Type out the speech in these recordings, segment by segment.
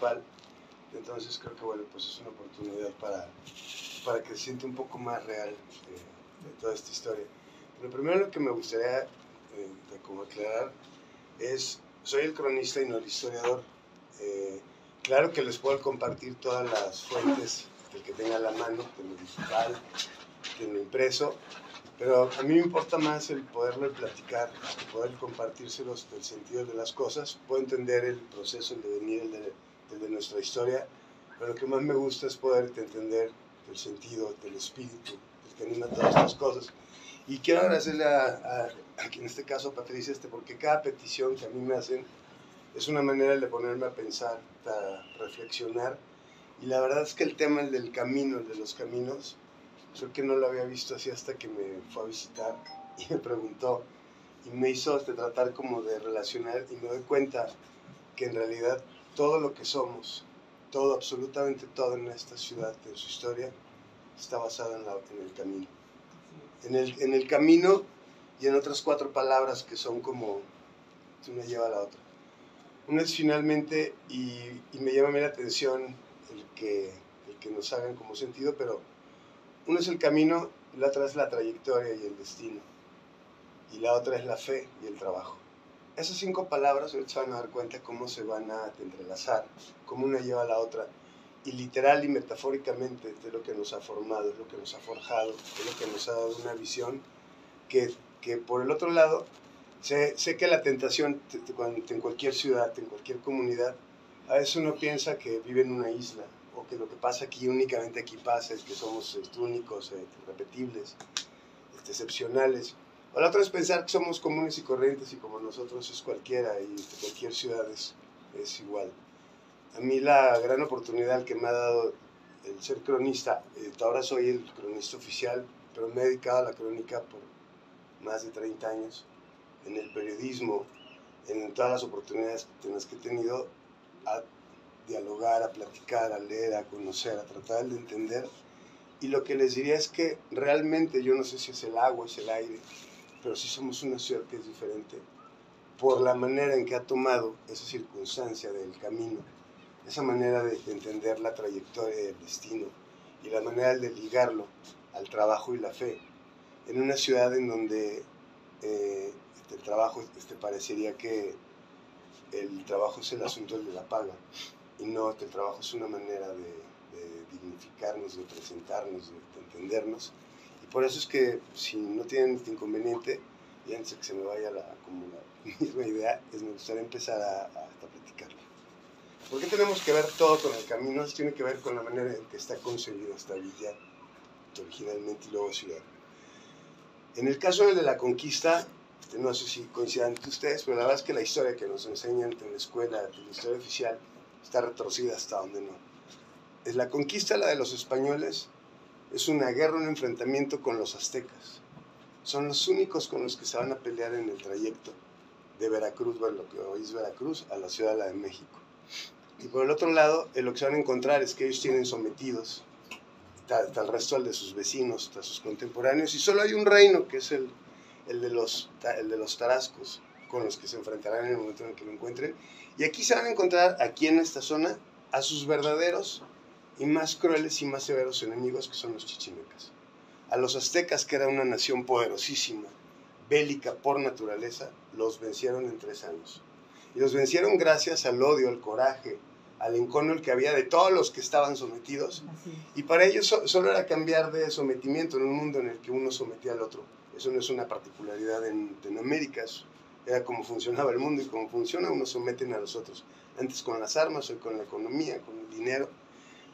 municipal. Entonces creo que, bueno, pues es una oportunidad para que se sienta un poco más real de toda esta historia. Pero primero lo que me gustaría como aclarar es, soy el cronista y no el historiador. Claro que les puedo compartir todas las fuentes del que tenga a la mano, de lo digital, de lo impreso, pero a mí me importa más el poderlo platicar, el poder compartírselos del sentido de las cosas. Puedo entender el proceso, el devenir, el de nuestra historia, pero lo que más me gusta es poder entender el sentido, del espíritu, el que anima todas estas cosas. Y quiero agradecerle aquí en este caso a Patricia, porque cada petición que a mí me hacen es una manera de ponerme a pensar, a reflexionar. Y la verdad es que el tema del camino, el de los caminos, creo que no lo había visto así hasta que me fue a visitar y me preguntó y me hizo tratar como de relacionar, y me doy cuenta que en realidad todo lo que somos, todo, absolutamente todo en esta ciudad, en su historia, está basado en el camino. En el camino y en otras 4 palabras que son como una lleva a la otra. Una es finalmente, y me llama a mí la atención el que nos hagan como sentido, pero uno es el camino, y la otra es la trayectoria y el destino, y la otra es la fe y el trabajo. Esas 5 palabras ahorita se van a dar cuenta cómo se van a entrelazar, cómo una lleva a la otra, y literal y metafóricamente de lo que nos ha formado, es lo que nos ha forjado, es lo que nos ha dado una visión que por el otro lado, sé que la tentación en cualquier ciudad, en cualquier comunidad, a veces uno piensa que vive en una isla, o que lo que pasa aquí, únicamente aquí pasa, es que somos únicos, irrepetibles, excepcionales. O la otra es pensar que somos comunes y corrientes y como nosotros es cualquiera y cualquier ciudad es igual. A mí la gran oportunidad que me ha dado el ser cronista, ahora soy el cronista oficial, pero me he dedicado a la crónica por más de 30 años, en el periodismo, en todas las oportunidades en las que he tenido, a dialogar, a platicar, a leer, a conocer, a tratar de entender. Y lo que les diría es que realmente yo no sé si es el agua, es el aire, pero sí somos una ciudad que es diferente por la manera en que ha tomado esa circunstancia del camino, esa manera de entender la trayectoria del destino y la manera de ligarlo al trabajo y la fe, en una ciudad en donde el trabajo parecería que el trabajo es el asunto de la paga, y no, que el trabajo es una manera de dignificarnos, de presentarnos, de entendernos. Y por eso es que, si no tienen este inconveniente, y antes de que se me vaya como la misma idea, me gustaría empezar a platicarlo. ¿Por qué tenemos que ver todo con el camino? Eso tiene que ver con la manera en que está concebida esta villa, originalmente, y luego ciudad. En el caso de la conquista, no sé si coincidan ustedes, pero la verdad es que la historia que nos enseñan en la escuela, la historia oficial, está retorcida hasta donde no. Es la conquista, la de los españoles, es una guerra, un enfrentamiento con los aztecas. Son los únicos con los que se van a pelear en el trayecto de Veracruz, bueno, lo que hoy es Veracruz, a la Ciudad de México. Y por el otro lado, lo que se van a encontrar es que ellos tienen sometidos al resto de sus vecinos, a sus contemporáneos, y solo hay un reino, que es el de los tarascos, con los que se enfrentarán en el momento en el que lo encuentren. Y aquí se van a encontrar, aquí en esta zona, a sus verdaderos y más crueles y más severos enemigos, que son los chichimecas. A los aztecas, que era una nación poderosísima, bélica por naturaleza, los vencieron en 3 años. Y los vencieron gracias al odio, al coraje, al encono que había de todos los que estaban sometidos. Y para ellos solo era cambiar de sometimiento en un mundo en el que uno sometía al otro. Eso no es una particularidad en América, era como funcionaba el mundo, y como funciona, unos someten a los otros. Antes con las armas, hoy con la economía, con el dinero.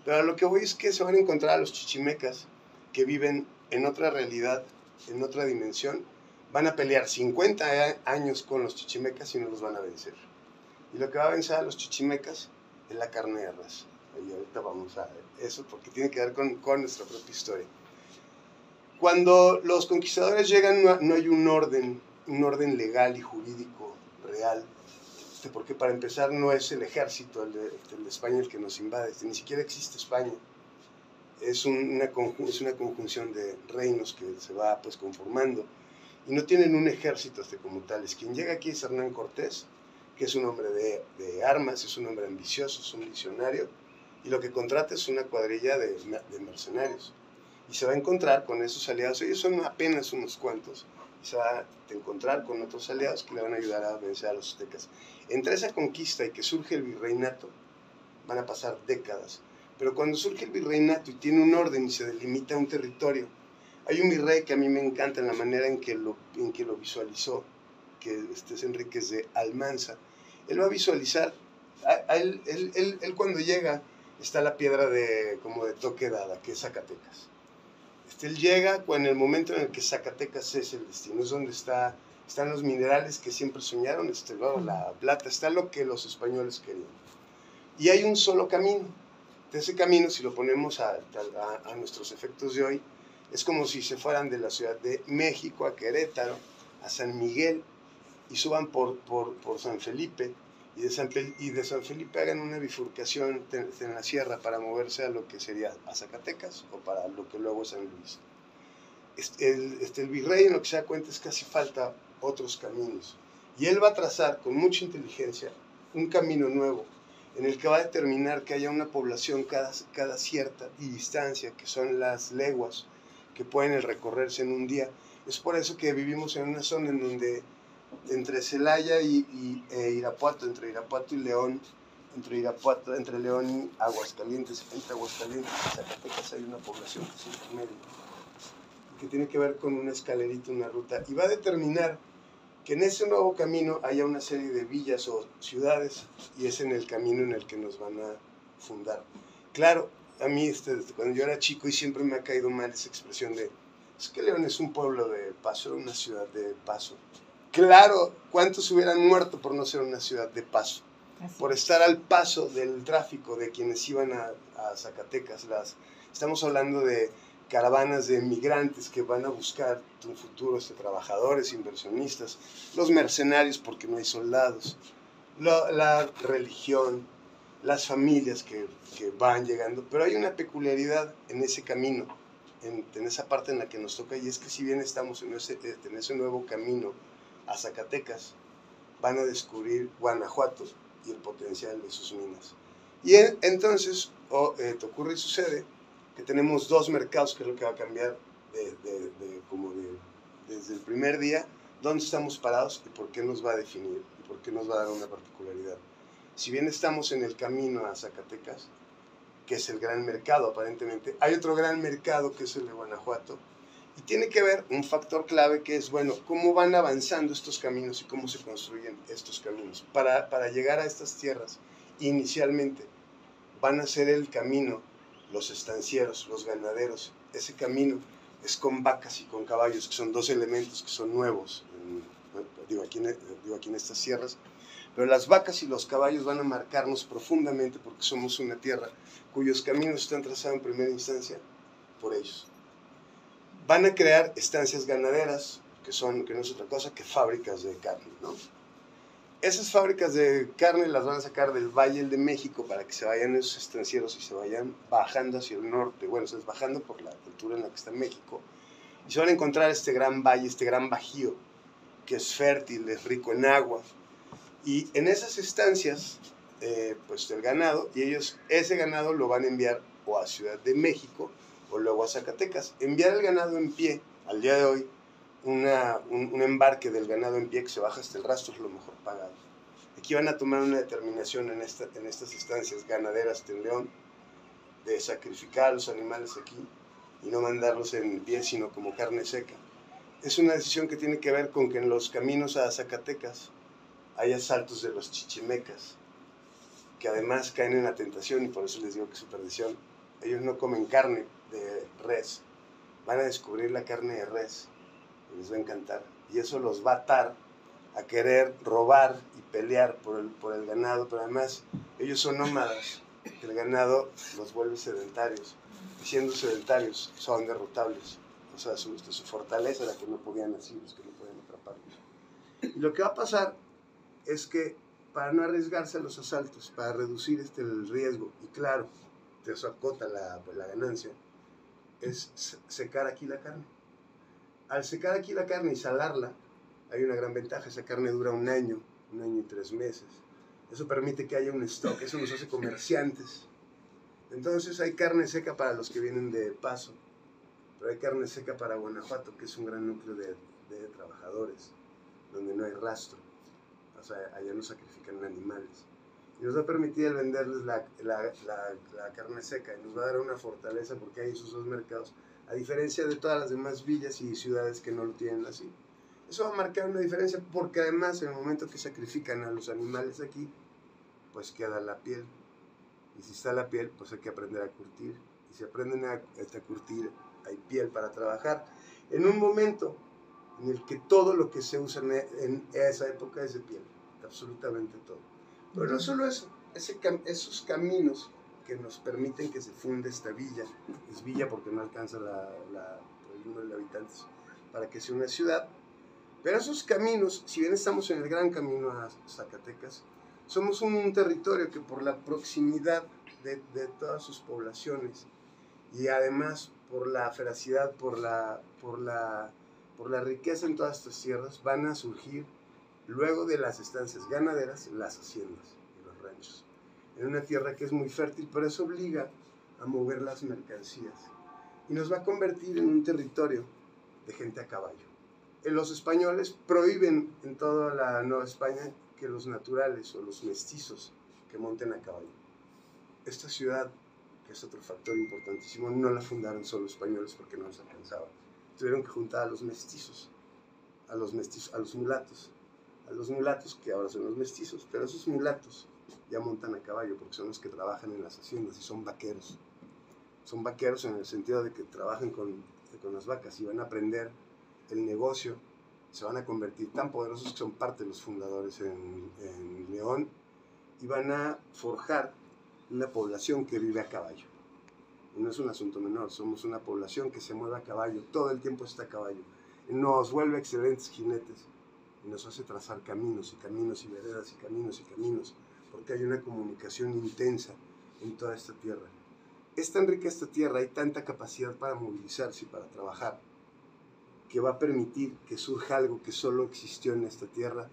Pero a lo que voy es que se van a encontrar a los chichimecas, que viven en otra realidad, en otra dimensión. Van a pelear 50 años con los chichimecas y no los van a vencer. Y lo que va a vencer a los chichimecas es la carne de raza. Y ahorita vamos a ver eso, porque tiene que ver con nuestra propia historia. Cuando los conquistadores llegan, no hay un orden legal y jurídico real, porque para empezar no es el ejército, el de España, el que nos invade, ni siquiera existe España. Es una conjunción de reinos que se va conformando, y no tienen un ejército como tales. Quien llega aquí es Hernán Cortés, que es un hombre de armas, es un hombre ambicioso, es un visionario, y lo que contrata es una cuadrilla de mercenarios. Y se va a encontrar con esos aliados, ellos son apenas unos cuantos, y se va a encontrar con otros aliados que le van a ayudar a vencer a los aztecas. Entre esa conquista y que surge el virreinato, van a pasar décadas. Pero cuando surge el virreinato y tiene un orden y se delimita un territorio, hay un virrey que a mí me encanta en la manera en que lo visualizó, que es Enríquez de Almanza. Él va a visualizar, él cuando llega está la piedra como de toque dada, que es Zacatecas. Él llega en el momento en el que Zacatecas es el destino, es donde están los minerales que siempre soñaron, la plata, está lo que los españoles querían. Y hay un solo camino. De ese camino, si lo ponemos a nuestros efectos de hoy, es como si se fueran de la Ciudad de México a Querétaro, a San Miguel, y suban por San Felipe, y de San Felipe hagan una bifurcación en la sierra para moverse a lo que sería a Zacatecas o para lo que luego es San Luis. El virrey en lo que se da cuenta es que hace falta otros caminos, y él va a trazar con mucha inteligencia un camino nuevo en el que va a determinar que haya una población cada cierta distancia, que son las leguas que pueden recorrerse en un día. Es por eso que vivimos en una zona en donde entre Celaya e Irapuato, entre Irapuato y León, entre León y Aguascalientes, entre Aguascalientes y Zacatecas hay una población que es intermedia, que tiene que ver con una escalerita, una ruta, y va a determinar que en ese nuevo camino haya una serie de villas o ciudades, y es en el camino en el que nos van a fundar. Claro, a mí cuando yo era chico y siempre me ha caído mal esa expresión de, es que León es un pueblo de paso, una ciudad de paso. Claro, ¿cuántos hubieran muerto por no ser una ciudad de paso? Por estar al paso del tráfico de quienes iban a Zacatecas. Estamos hablando de caravanas de migrantes que van a buscar un futuro, trabajadores, inversionistas, los mercenarios porque no hay soldados, la religión, las familias que van llegando. Pero hay una peculiaridad en ese camino, en esa parte en la que nos toca, y es que si bien estamos en ese nuevo camino a Zacatecas, van a descubrir Guanajuato y el potencial de sus minas. Y entonces te ocurre y sucede que tenemos dos mercados, que es lo que va a cambiar desde el primer día, dónde estamos parados y por qué nos va a definir y por qué nos va a dar una particularidad. Si bien estamos en el camino a Zacatecas, que es el gran mercado aparentemente, hay otro gran mercado que es el de Guanajuato, y tiene que ver un factor clave que es, bueno, cómo van avanzando estos caminos y cómo se construyen estos caminos. Para llegar a estas tierras, inicialmente van a ser el camino los estancieros, los ganaderos. Ese camino es con vacas y con caballos, que son dos elementos que son nuevos, aquí en estas tierras. Pero las vacas y los caballos van a marcarnos profundamente porque somos una tierra cuyos caminos están trazados en primera instancia por ellos. Van a crear estancias ganaderas, que no es otra cosa que fábricas de carne, ¿no? Esas fábricas de carne las van a sacar del Valle de México para que se vayan esos estancieros y se vayan bajando hacia el norte. Bueno, se es bajando por la altura en la que está México, y se van a encontrar este gran valle, este gran bajío, que es fértil, es rico en agua. Y en esas estancias, pues el ganado, y ellos ese ganado lo van a enviar o a Ciudad de México o luego a Zacatecas. Enviar el ganado en pie, al día de hoy, un embarque del ganado en pie que se baja hasta el rastro es lo mejor pagado. Aquí van a tomar una determinación en estas estancias ganaderas de León, de sacrificar a los animales aquí y no mandarlos en pie, sino como carne seca. Es una decisión que tiene que ver con que en los caminos a Zacatecas hay asaltos de los chichimecas, que además caen en la tentación, y por eso les digo que es su perdición. Ellos no comen carne de res, van a descubrir la carne de res, y les va a encantar, y eso los va a atar a querer robar y pelear por el ganado, pero además ellos son nómadas, el ganado los vuelve sedentarios, y siendo sedentarios son derrotables, o sea, su fortaleza era que no podían así, los que no podían atraparlos. Y lo que va a pasar es que para no arriesgarse a los asaltos, para reducir el riesgo, y claro, eso acota la ganancia, es secar aquí la carne. Al secar aquí la carne y salarla, hay una gran ventaja, esa carne dura un año 1 año y 3 meses. Eso permite que haya un stock, eso nos hace comerciantes. Entonces hay carne seca para los que vienen de paso, pero hay carne seca para Guanajuato, que es un gran núcleo de trabajadores, donde no hay rastro. O sea, allá no sacrifican animales. Y nos va a permitir el venderles la carne seca, y nos va a dar una fortaleza porque hay esos dos mercados, a diferencia de todas las demás villas y ciudades que no lo tienen así. Eso va a marcar una diferencia porque además en el momento que sacrifican a los animales aquí, pues queda la piel. Y si está la piel, pues hay que aprender a curtir. Y si aprenden a curtir, hay piel para trabajar. En un momento en el que todo lo que se usa en esa época es de piel, absolutamente todo. Pero no solo eso, esos caminos que nos permiten que se funde esta villa, es villa porque no alcanza el número de habitantes para que sea una ciudad, pero esos caminos, si bien estamos en el gran camino a Zacatecas, somos un territorio que por la proximidad de todas sus poblaciones y además por la feracidad, por la riqueza en todas estas tierras, van a surgir, luego de las estancias ganaderas, las haciendas y los ranchos. En una tierra que es muy fértil, pero eso obliga a mover las mercancías y nos va a convertir en un territorio de gente a caballo. Los españoles prohíben en toda la Nueva España que los naturales o los mestizos que monten a caballo. Esta ciudad, que es otro factor importantísimo, no la fundaron solo españoles porque no les alcanzaba. Tuvieron que juntar a los mestizos, a los mulatos que ahora son los mestizos, pero esos mulatos ya montan a caballo porque son los que trabajan en las haciendas y son vaqueros. Son vaqueros en el sentido de que trabajan con las vacas y van a aprender el negocio, se van a convertir tan poderosos que son parte de los fundadores en León y van a forjar una población que vive a caballo. Y no es un asunto menor, somos una población que se mueve a caballo, todo el tiempo está a caballo. Y nos vuelve excelentes jinetes y nos hace trazar caminos y caminos y veredas y caminos, porque hay una comunicación intensa en toda esta tierra. Es tan rica esta tierra, hay tanta capacidad para movilizarse y para trabajar, que va a permitir que surja algo que solo existió en esta tierra,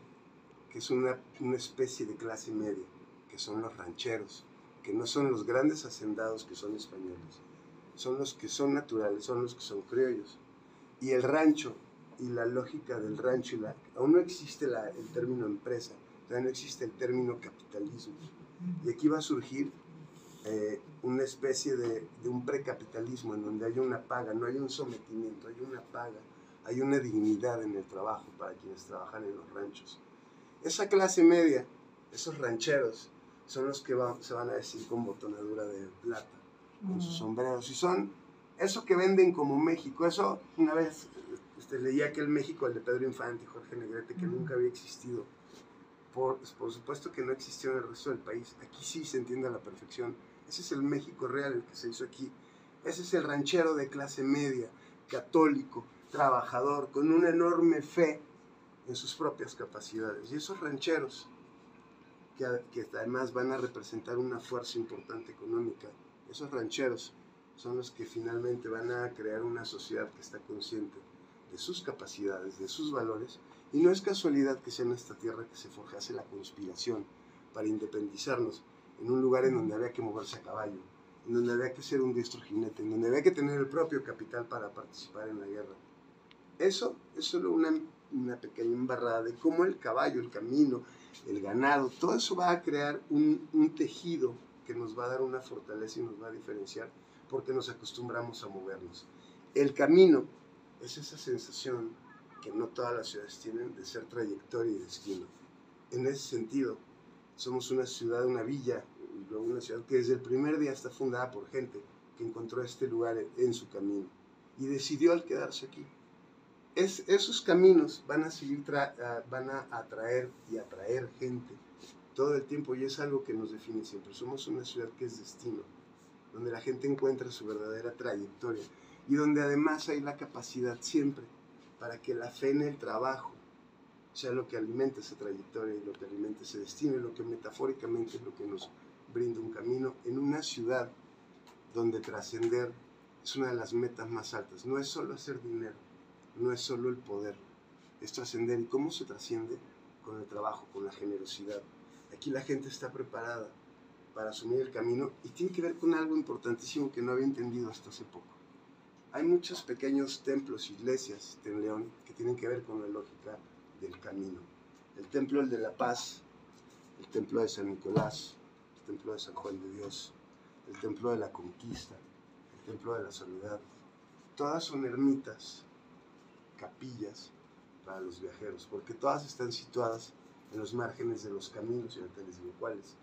que es una especie de clase media, que son los rancheros, que no son los grandes hacendados que son españoles, son los que son naturales, son los que son criollos. Y el rancho y la lógica del rancho, aún no existe el término empresa, todavía no existe el término capitalismo. Y aquí va a surgir una especie de un precapitalismo en donde hay una paga, no hay un sometimiento, hay una paga, hay una dignidad en el trabajo para quienes trabajan en los ranchos. Esa clase media, esos rancheros, son los que se van a decir con botonadura de plata, con sus sombreros, y son eso que venden como México. Eso, una vez leía que el México, el de Pedro Infante y Jorge Negrete, que nunca había existido. Por supuesto que no existió en el resto del país. Aquí sí se entiende a la perfección. Ese es el México real, el que se hizo aquí. Ese es el ranchero de clase media, católico, trabajador, con una enorme fe en sus propias capacidades. Y esos rancheros, que además van a representar una fuerza importante económica, esos rancheros son los que finalmente van a crear una sociedad que está consciente de sus capacidades, de sus valores, y no es casualidad que sea en esta tierra que se forjase la conspiración para independizarnos, en un lugar en donde había que moverse a caballo, en donde había que ser un diestro jinete, en donde había que tener el propio capital para participar en la guerra. Eso es solo una pequeña embarrada de cómo el caballo, el camino, el ganado, todo eso va a crear un tejido que nos va a dar una fortaleza y nos va a diferenciar porque nos acostumbramos a movernos. El camino es esa sensación que no todas las ciudades tienen de ser trayectoria y destino. En ese sentido, somos una ciudad, una villa, y luego una ciudad que desde el primer día está fundada por gente que encontró este lugar en su camino y decidió al quedarse aquí. Esos caminos van a seguir, van a atraer y atraer gente todo el tiempo, y es algo que nos define siempre. Somos una ciudad que es destino, donde la gente encuentra su verdadera trayectoria y donde además hay la capacidad siempre para que la fe en el trabajo sea lo que alimenta esa trayectoria y lo que alimenta ese destino, y lo que metafóricamente es lo que nos brinda un camino en una ciudad donde trascender es una de las metas más altas. No es solo hacer dinero, no es solo el poder, es trascender. ¿Y cómo se trasciende? con el trabajo, con la generosidad. Aquí la gente está preparada para asumir el camino y tiene que ver con algo importantísimo que no había entendido hasta hace poco. Hay muchos pequeños templos, iglesias en León que tienen que ver con la lógica del camino. El templo de la Paz, el templo de San Nicolás, el templo de San Juan de Dios, el templo de la Conquista, el templo de la Soledad. Todas son ermitas, capillas para los viajeros, porque todas están situadas en los márgenes de los caminos, y ahorita les digo cuáles,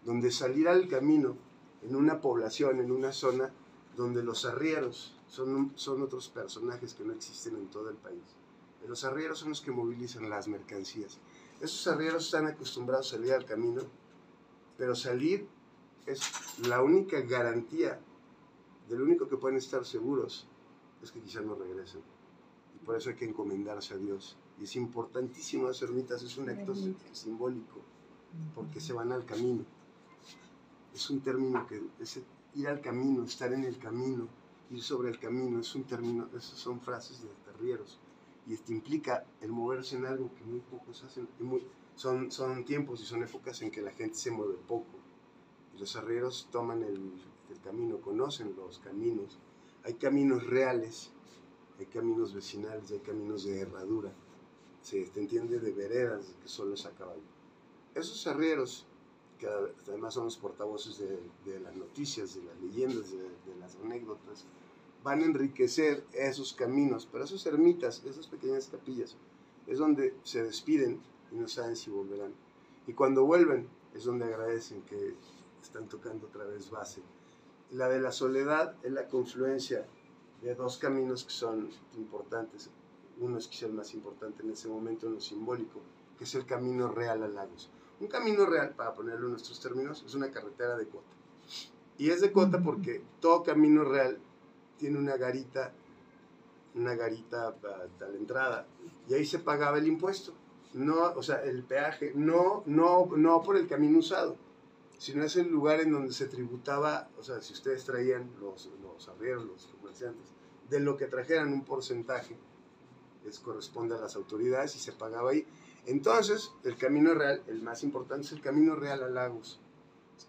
donde salir al camino en una población, en una zona donde los arrieros son otros personajes que no existen en todo el país. Los arrieros son los que movilizan las mercancías. Esos arrieros están acostumbrados a salir al camino, pero salir es la única garantía, de lo único que pueden estar seguros es que quizás no regresen. Y por eso hay que encomendarse a Dios. Y es importantísimo las ermitas, es un acto simbólico, porque se van al camino. Es un término que es ir al camino, estar en el camino, ir sobre el camino, es un término, esas son frases de arrieros. Y esto implica el moverse en algo que muy pocos hacen. Son tiempos y son épocas en que la gente se mueve poco. Y los arrieros toman el camino, conocen los caminos. Hay caminos reales, hay caminos vecinales, hay caminos de herradura. Se entiende de veredas que solo es a caballo. Esos arrieros, que además son los portavoces de las noticias, de las leyendas, de las anécdotas, van a enriquecer esos caminos, pero esas ermitas, esas pequeñas capillas, es donde se despiden y no saben si volverán. Y cuando vuelven es donde agradecen que están tocando otra vez base. La de la Soledad es la confluencia de dos caminos que son importantes. Uno es quizá el más importante en ese momento en lo simbólico, que es el camino real a Lagos. Un camino real, para ponerlo en nuestros términos, es una carretera de cota. Y es de cota porque todo camino real tiene una garita a la entrada, y ahí se pagaba el impuesto, no, o sea, el peaje, no por el camino usado, sino es el lugar en donde se tributaba, o sea, si ustedes traían los arrieros, los comerciantes, de lo que trajeran un porcentaje, corresponde a las autoridades y se pagaba ahí. Entonces, el camino real, el más importante es el camino real a Lagos.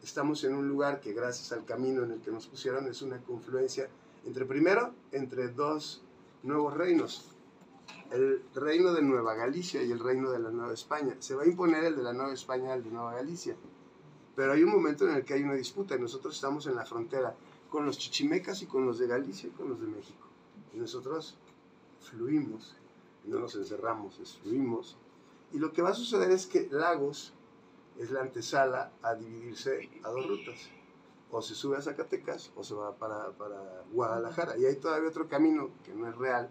Estamos en un lugar que gracias al camino en el que nos pusieron es una confluencia entre dos nuevos reinos, el reino de Nueva Galicia y el reino de la Nueva España. Se va a imponer el de la Nueva España al de Nueva Galicia, pero hay un momento en el que hay una disputa y nosotros estamos en la frontera con los chichimecas y con los de Galicia y con los de México, y nosotros fluimos, no nos encerramos, fluimos, y lo que va a suceder es que Lagos es la antesala a dividirse a dos rutas, o se sube a Zacatecas o se va para Guadalajara, y hay todavía otro camino que no es real,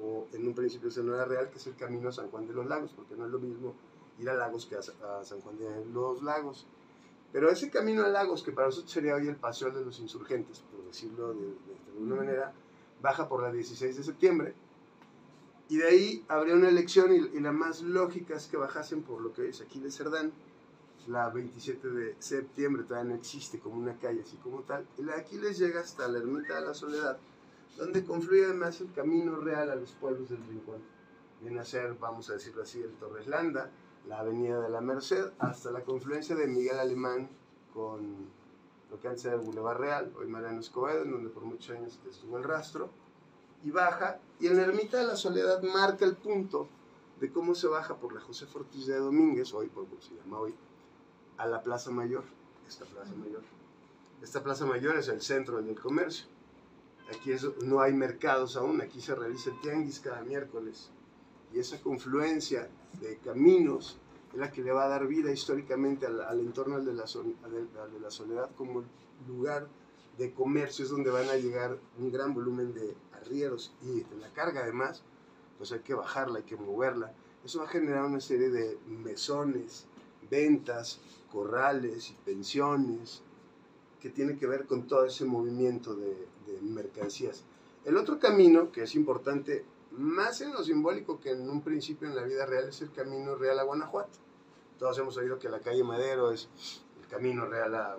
o en un principio ese no era real, que es el camino a San Juan de los Lagos, porque no es lo mismo ir a Lagos que a San Juan de los Lagos. Pero ese camino a Lagos, que para nosotros sería hoy el Paseo de los Insurgentes, por decirlo de alguna manera, baja por la 16 de septiembre, y de ahí habría una elección, y la más lógica es que bajasen por lo que es Aquiles Cerdán. La 27 de septiembre todavía no existe como una calle así como tal, y la de Aquiles llega hasta la Ermita de la Soledad, donde confluye además el camino real a los pueblos del Rincón. Viene a ser, vamos a decirlo así, el Torres Landa, la Avenida de la Merced, hasta la confluencia de Miguel Alemán con lo que antes era el Boulevard Real, hoy Mariano Escobedo, en donde por muchos años estuvo el rastro, y baja, y en la Ermita de la Soledad marca el punto de cómo se baja por la José Ortiz de Domínguez, hoy, como se llama hoy, a la Plaza Mayor. Esta Plaza Mayor es el centro del comercio. Aquí no hay mercados aún, aquí se realiza el tianguis cada miércoles, y esa confluencia de caminos es la que le va a dar vida históricamente al entorno de la Soledad como lugar de comercio. Es donde van a llegar un gran volumen de arrieros, y de la carga además, pues hay que bajarla, hay que moverla. Eso va a generar una serie de mesones, ventas, corrales y pensiones, que tiene que ver con todo ese movimiento de mercancías. El otro camino, que es importante, más en lo simbólico que en un principio en la vida real, es el camino real a Guanajuato. Todos hemos oído que la calle Madero es el camino real a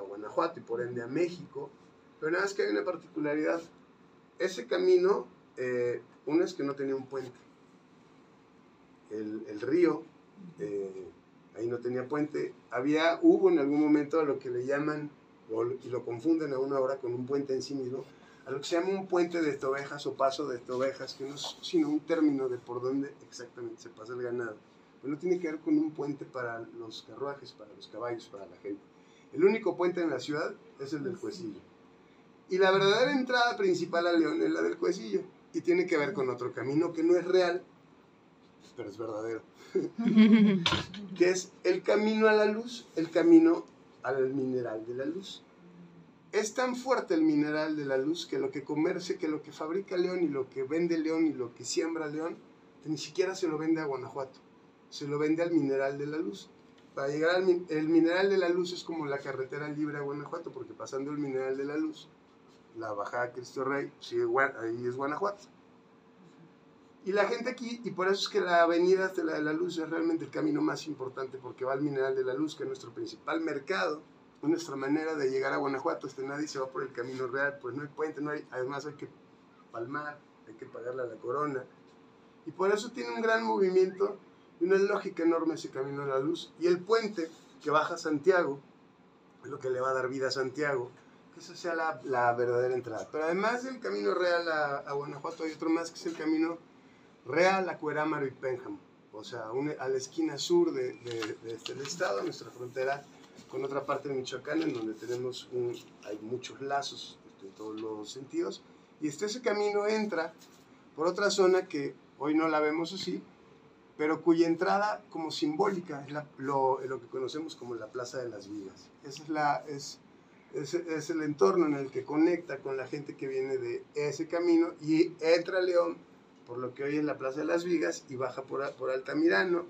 Guanajuato y por ende a México, pero nada más que hay una particularidad. Ese camino, uno es que no tenía un puente, el río, ahí no tenía puente. Hubo en algún momento lo que le llaman, y lo confunden aún ahora con un puente en sí mismo, a lo que se llama un puente de tobejas o paso de tobejas, que no es sino un término de por dónde exactamente se pasa el ganado. Pero no tiene que ver con un puente para los carruajes, para los caballos, para la gente. El único puente en la ciudad es el del Cuecillo. Y la verdadera entrada principal a León es la del Cuecillo. Y tiene que ver con otro camino que no es real, pero es verdadero. Que es el camino a la luz, el camino al mineral de la luz. Es tan fuerte el mineral de la luz que lo que comercia, que lo que fabrica León y lo que vende León y lo que siembra León, ni siquiera se lo vende a Guanajuato, se lo vende al mineral de la luz. Para llegar el mineral de la luz es como la carretera libre a Guanajuato, porque pasando el mineral de la luz, la bajada Cristo Rey, ahí es Guanajuato. Y la gente aquí, y por eso es que la avenida de la luz es realmente el camino más importante, porque va al mineral de la luz, que es nuestro principal mercado, es nuestra manera de llegar a Guanajuato. Nadie se va por el camino real, pues no hay puente, además hay que palmar, hay que pagarle a la corona, y por eso tiene un gran movimiento y una lógica enorme ese camino de la luz. Y el puente que baja a Santiago es lo que le va a dar vida a Santiago, que esa sea la verdadera entrada. Pero además del camino real a Guanajuato hay otro más, que es el camino real a Cuerámaro y Pénjamo, o sea, a la esquina sur del estado, nuestra frontera con otra parte de Michoacán, en donde hay muchos lazos en todos los sentidos, y ese camino entra por otra zona que hoy no la vemos así, pero cuya entrada como simbólica es lo que conocemos como la Plaza de las Vigas. Es el entorno en el que conecta con la gente que viene de ese camino y entra a León por lo que hoy es la Plaza de las Vigas y baja por Altamirano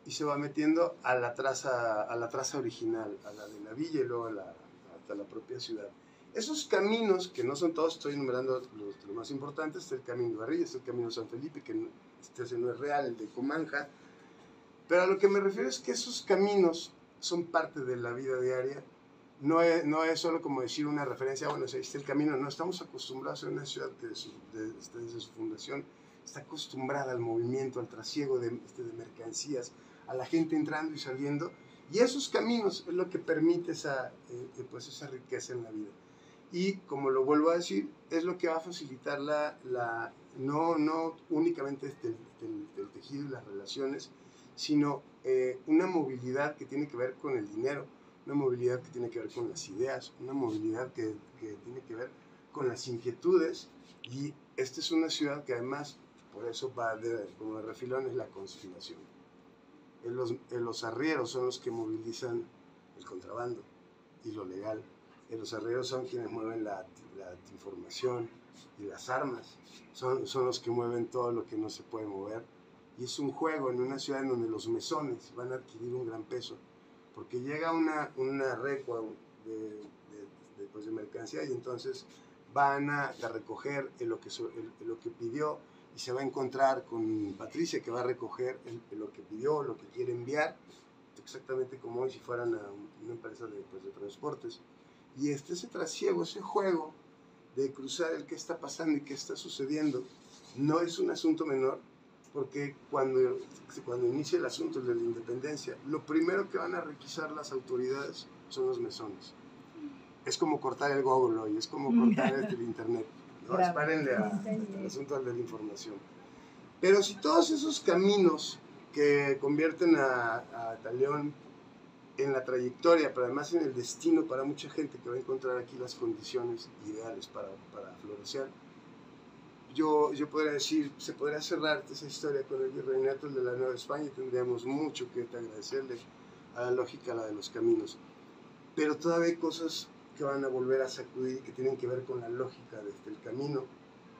y se va metiendo a la traza original, a la de la villa y luego hasta la propia ciudad. Esos caminos, que no son todos, estoy enumerando los más importantes, está el Camino Barrilla, está el Camino San Felipe, que no es real, el de Comanja, pero a lo que me refiero es que esos caminos son parte de la vida diaria. No es solo como decir una referencia, bueno, ahí está el camino. No, estamos acostumbrados a una ciudad que desde su fundación está acostumbrada al movimiento, al trasiego de mercancías, a la gente entrando y saliendo, y esos caminos es lo que permite esa riqueza en la vida. Y como lo vuelvo a decir, es lo que va a facilitar no únicamente del tejido y las relaciones, sino una movilidad que tiene que ver con el dinero, una movilidad que tiene que ver con las ideas, una movilidad que tiene que ver con las inquietudes. Y esta es una ciudad que además, por eso va como de refilón, es la conspiración. Los arrieros son los que movilizan el contrabando y lo legal. Los arrieros son quienes mueven la información, y las armas son los que mueven todo lo que no se puede mover. Y es un juego en una ciudad en donde los mesones van a adquirir un gran peso, porque llega una recua de mercancía y entonces van a recoger lo que pidió, y se va a encontrar con Patricia, que va a recoger lo que pidió, lo que quiere enviar, exactamente como hoy si fueran a una empresa de transportes. Y ese trasiego, ese juego de cruzar el qué está pasando y qué está sucediendo, no es un asunto menor, porque cuando inicia el asunto de la independencia, lo primero que van a requisar las autoridades son los mesones. Es como cortar el Google hoy, es como cortar el internet. ¿No? Espárenle al asunto de la información. Pero si todos esos caminos que convierten a León en la trayectoria, pero además en el destino para mucha gente que va a encontrar aquí las condiciones ideales para florecer, yo podría decir, se podría cerrar esa historia con el virreinato de la Nueva España, y tendríamos mucho que agradecerle a la lógica, a la de los caminos. Pero todavía hay cosas que van a volver a sacudir y que tienen que ver con la lógica del camino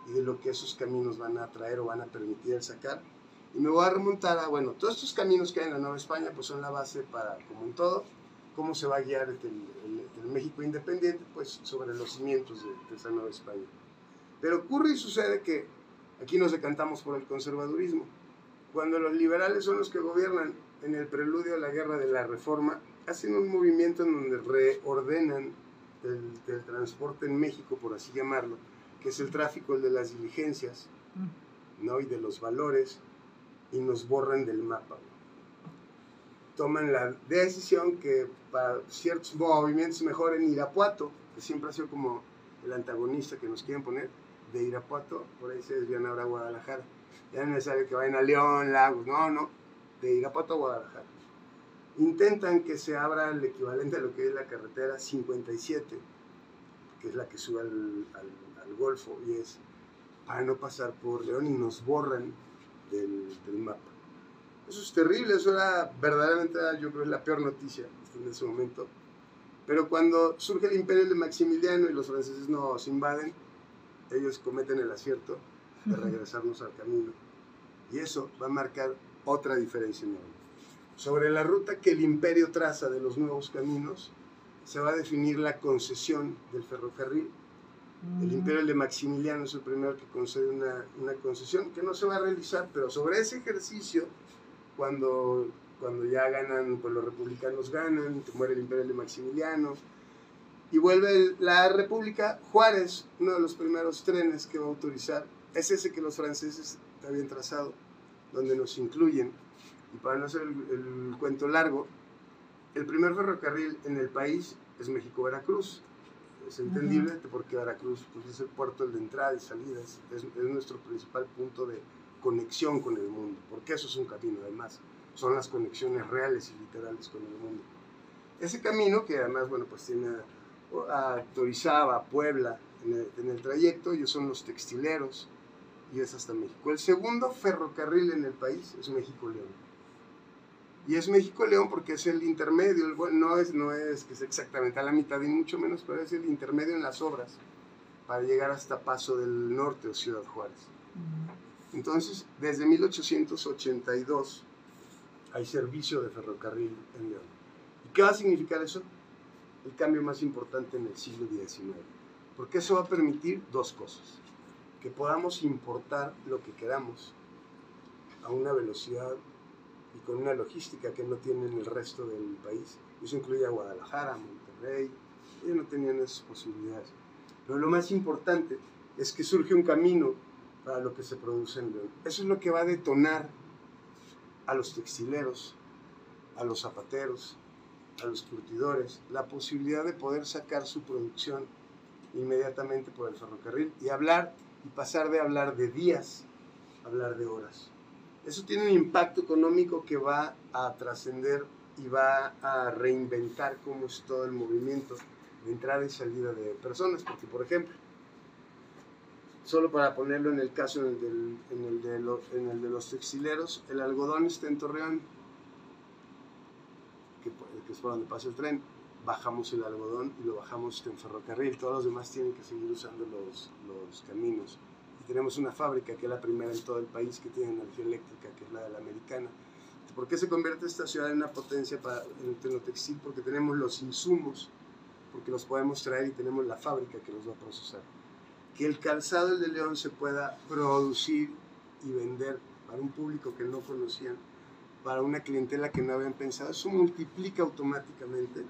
y de lo que esos caminos van a traer o van a permitir sacar. Y me voy a remontar a, bueno, todos estos caminos que hay en la Nueva España pues son la base para, como en todo, cómo se va a guiar el México independiente, pues sobre los cimientos de esa Nueva España. Pero ocurre y sucede que aquí nos decantamos por el conservadurismo. Cuando los liberales son los que gobiernan en el preludio a la guerra de la Reforma, hacen un movimiento en donde reordenan el transporte en México, por así llamarlo, que es el tráfico de las diligencias, ¿no? Y de los valores, y nos borran del mapa. Toman la decisión que para ciertos movimientos mejor en Irapuato, que siempre ha sido como el antagonista que nos quieren poner, de Irapuato, por ahí se desvían ahora a Guadalajara. Ya no es necesario que vayan a León, Lagos, no, de Irapuato a Guadalajara. Intentan que se abra el equivalente a lo que es la carretera 57, que es la que sube al Golfo, y es para no pasar por León, y nos borran del mapa. Eso es terrible, eso era verdaderamente, yo creo, la peor noticia en ese momento. Pero cuando surge el imperio de Maximiliano y los franceses nos invaden, ellos cometen el acierto de regresarnos al camino. Y eso va a marcar otra diferencia enorme. Sobre la ruta que el imperio traza de los nuevos caminos, se va a definir la concesión del ferrocarril. El imperio de Maximiliano es el primero que concede una concesión que no se va a realizar, pero sobre ese ejercicio, cuando ya ganan, pues los republicanos ganan, muere el imperio de Maximiliano, y vuelve la república, Juárez, uno de los primeros trenes que va a autorizar, es ese que los franceses habían trazado, donde nos incluyen. Y para no hacer el cuento largo, el primer ferrocarril en el país es México-Veracruz. Es entendible porque Veracruz pues, es el puerto de entrada y salida, es nuestro principal punto de conexión con el mundo, porque eso es un camino además, son las conexiones reales y literales con el mundo. Ese camino que además, bueno, pues autorizaba a Puebla en el trayecto, ellos son los textileros y es hasta México. El segundo ferrocarril en el país es México-León. Y es México-León porque es el intermedio, no es que sea exactamente a la mitad ni mucho menos, pero es el intermedio en las obras para llegar hasta Paso del Norte o Ciudad Juárez. Entonces, desde 1882 hay servicio de ferrocarril en León. ¿Y qué va a significar eso? El cambio más importante en el siglo XIX. Porque eso va a permitir dos cosas. Que podamos importar lo que queramos a una velocidad y con una logística que no tienen el resto del país. Eso incluye a Guadalajara, Monterrey, ellos no tenían esas posibilidades. Pero lo más importante es que surge un camino para lo que se produce en León. Eso es lo que va a detonar a los textileros, a los zapateros, a los curtidores, la posibilidad de poder sacar su producción inmediatamente por el ferrocarril y pasar de hablar de días a hablar de horas. Eso tiene un impacto económico que va a trascender y va a reinventar cómo es todo el movimiento de entrada y salida de personas, porque por ejemplo, solo para ponerlo en el caso en el de los textileros, el algodón está en Torreón, que es por donde pasa el tren, bajamos el algodón y lo bajamos en ferrocarril, todos los demás tienen que seguir usando los caminos. Y tenemos una fábrica que es la primera en todo el país que tiene energía eléctrica, que es la de la Americana. ¿Por qué se convierte esta ciudad en una potencia en lo textil? Porque tenemos los insumos, porque los podemos traer y tenemos la fábrica que los va a procesar. Que el calzado de León se pueda producir y vender para un público que no conocían, para una clientela que no habían pensado, eso multiplica automáticamente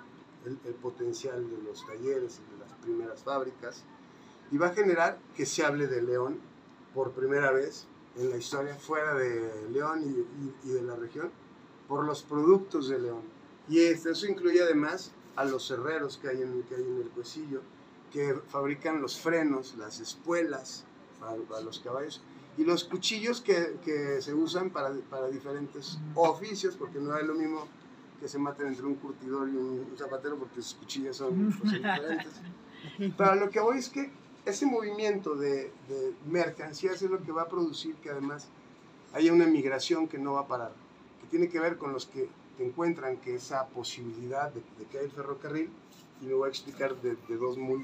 el potencial de los talleres y de las primeras fábricas, y va a generar que se hable de León por primera vez en la historia fuera de León y de la región por los productos de León. Y eso incluye además a los herreros que hay en el Cuecillo, que fabrican los frenos, las espuelas para los caballos y los cuchillos que se usan para diferentes oficios, porque no es lo mismo que se maten entre un curtidor y un zapatero, porque sus cuchillas son diferentes. Pero lo que voy es que ese movimiento de mercancías es lo que va a producir que además haya una migración que no va a parar, que tiene que ver con los que encuentran que esa posibilidad de que haya el ferrocarril, y me voy a explicar de dos muy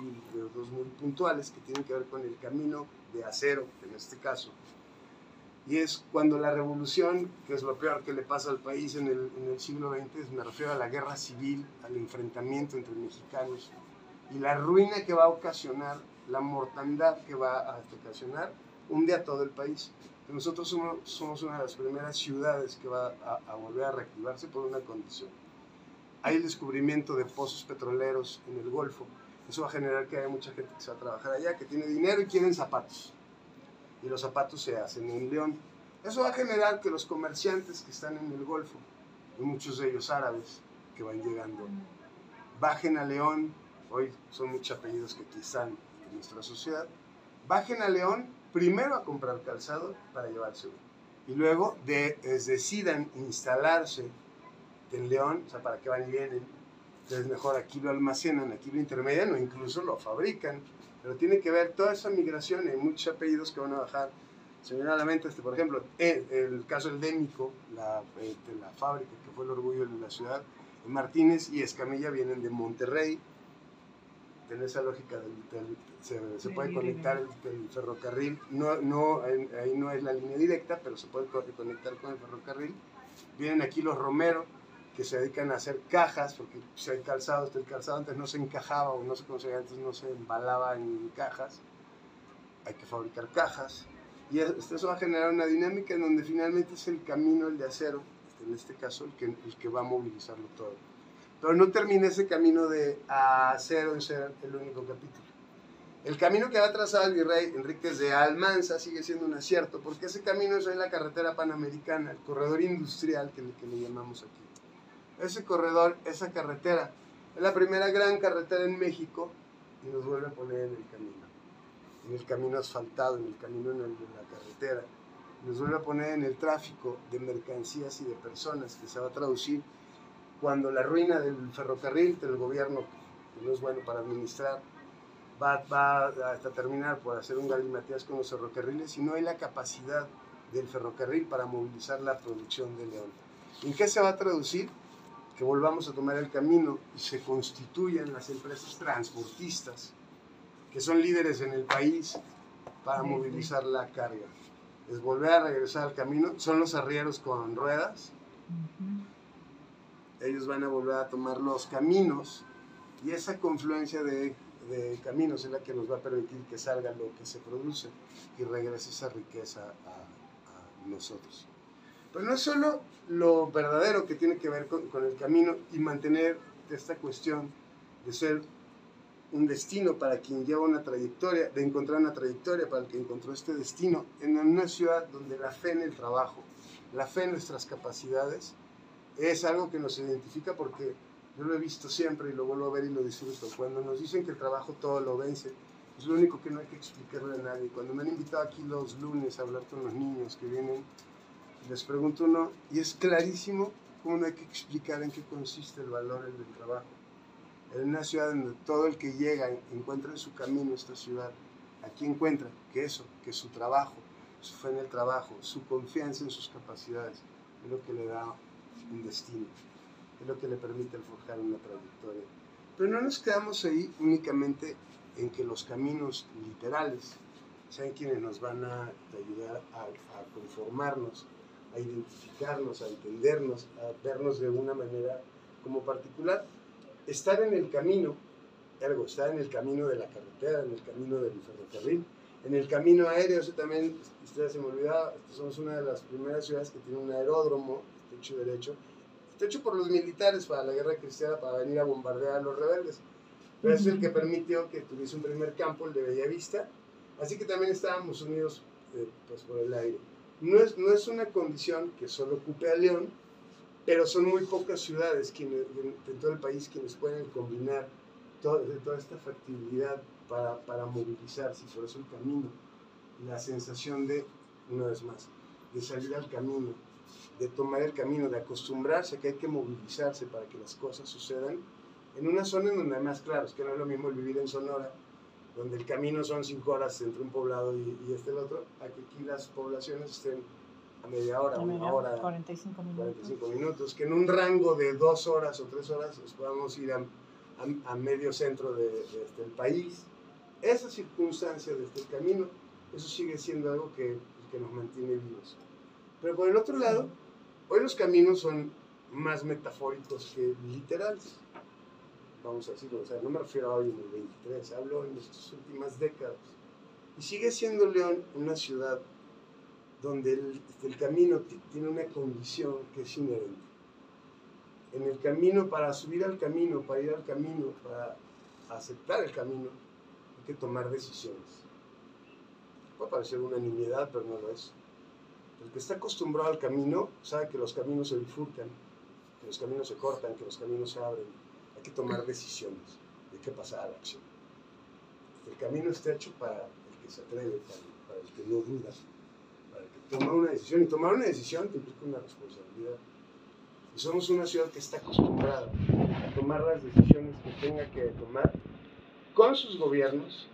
puntuales que tienen que ver con el camino de acero, en este caso. Y es cuando la revolución, que es lo peor que le pasa al país en el siglo XX, me refiero a la guerra civil, al enfrentamiento entre mexicanos, y la ruina que va a ocasionar, la mortandad que va a ocasionar, hunde a todo el país. Nosotros somos una de las primeras ciudades que va a volver a reactivarse por una condición. Hay el descubrimiento de pozos petroleros en el Golfo. Eso va a generar que haya mucha gente que se va a trabajar allá, que tiene dinero y quieren zapatos. Y los zapatos se hacen en León. Eso va a generar que los comerciantes que están en el Golfo, y muchos de ellos árabes que van llegando, bajen a León. Hoy son muchos apellidos que aquí están en nuestra sociedad. Bajen a León primero a comprar calzado para llevárselo. Y luego decidan instalarse en León, o sea, para que van y vienen. Entonces mejor aquí lo almacenan, aquí lo intermedian o incluso lo fabrican. Pero tiene que ver toda esa migración. Hay muchos apellidos que van a bajar. Se me viene a la mente, por ejemplo, el caso del Démico, de la fábrica que fue el orgullo de la ciudad. Martínez y Escamilla vienen de Monterrey. En esa lógica se puede conectar el ferrocarril. Ahí no es la línea directa, pero se puede conectar con el ferrocarril. Vienen aquí los Romero, que se dedican a hacer cajas, porque si hay calzado, el calzado antes no se encajaba o no se conseguía, antes no se embalaba en cajas. Hay que fabricar cajas. Y eso va a generar una dinámica en donde finalmente es el camino, el de acero, en este caso, el que va a movilizarlo todo. Pero no termina ese camino de acero en ser el único capítulo. El camino que va a trazar el virrey Enríquez de Almanza sigue siendo un acierto, porque ese camino es la carretera panamericana, el corredor industrial que le llamamos aquí. Ese corredor, esa carretera, es la primera gran carretera en México y nos vuelve a poner en el camino asfaltado, en el camino de la carretera. Nos vuelve a poner en el tráfico de mercancías y de personas, que se va a traducir cuando la ruina del ferrocarril, del gobierno, que no es bueno para administrar, va hasta terminar por hacer un galimatías con los ferrocarriles y no hay la capacidad del ferrocarril para movilizar la producción de León. ¿En qué se va a traducir? Que volvamos a tomar el camino y se constituyan las empresas transportistas, que son líderes en el país para movilizar la carga. Es volver a regresar al camino. Son los arrieros con ruedas. Ellos van a volver a tomar los caminos y esa confluencia de caminos es la que nos va a permitir que salga lo que se produce y regrese esa riqueza a nosotros. Pero no es solo lo verdadero que tiene que ver con el camino y mantener esta cuestión de ser un destino para quien lleva una trayectoria, de encontrar una trayectoria para el que encontró este destino en una ciudad donde la fe en el trabajo, la fe en nuestras capacidades es algo que nos identifica, porque yo lo he visto siempre y lo vuelvo a ver y lo disfruto. Cuando nos dicen que el trabajo todo lo vence, es lo único que no hay que explicarle a nadie. Cuando me han invitado aquí los lunes a hablar con los niños que vienen, les pregunto uno, y es clarísimo cómo no hay que explicar en qué consiste el valor del trabajo. En una ciudad donde todo el que llega encuentra en su camino esta ciudad, aquí encuentra que su trabajo, su fe en el trabajo, su confianza en sus capacidades, es lo que le da un destino, es lo que le permite forjar una trayectoria. Pero no nos quedamos ahí únicamente en que los caminos literales sean quienes nos van a ayudar a conformarnos, a identificarnos, a entendernos, a vernos de una manera como particular. Estar en el camino, ergo, estar en el camino de la carretera, en el camino del ferrocarril, en el camino aéreo. Eso también, ustedes se me olvidaba, somos una de las primeras ciudades que tiene un aeródromo, hecho derecho, está hecho por los militares para la guerra cristiana, para venir a bombardear a los rebeldes. Pero es el que permitió que tuviese un primer campo, el de Bellavista, así que también estábamos unidos pues, por el aire. No es una condición que solo ocupe a León, pero son muy pocas ciudades en todo el país quienes pueden combinar toda esta factibilidad para movilizarse, y por eso el camino, la sensación de, una vez más, de salir al camino, de tomar el camino, de acostumbrarse a que hay que movilizarse para que las cosas sucedan, en una zona en donde además, claro, es que no es lo mismo el vivir en Sonora, donde el camino son 5 horas entre un poblado y el otro, a que aquí las poblaciones estén a media hora, una hora, 45 minutos, que en un rango de 2 horas o 3 horas nos podamos ir a medio centro del país. Esa circunstancia de este camino, eso sigue siendo algo que nos mantiene vivos. Pero por el otro lado, hoy los caminos son más metafóricos que literales, vamos a decirlo. O sea, no me refiero a hoy en el 23, hablo en estas últimas décadas. Y sigue siendo León una ciudad donde el camino tiene una condición que es inherente. En el camino, para subir al camino, para ir al camino, para aceptar el camino, hay que tomar decisiones. Puede parecer una nimiedad, pero no lo es. El que está acostumbrado al camino sabe que los caminos se bifurcan, que los caminos se cortan, que los caminos se abren. Hay que tomar decisiones, hay que pasar a la acción. El camino está hecho para el que se atreve, para el que no duda, para el que toma una decisión. Y tomar una decisión te implica una responsabilidad. Y somos una ciudad que está acostumbrada a tomar las decisiones que tenga que tomar con sus gobiernos,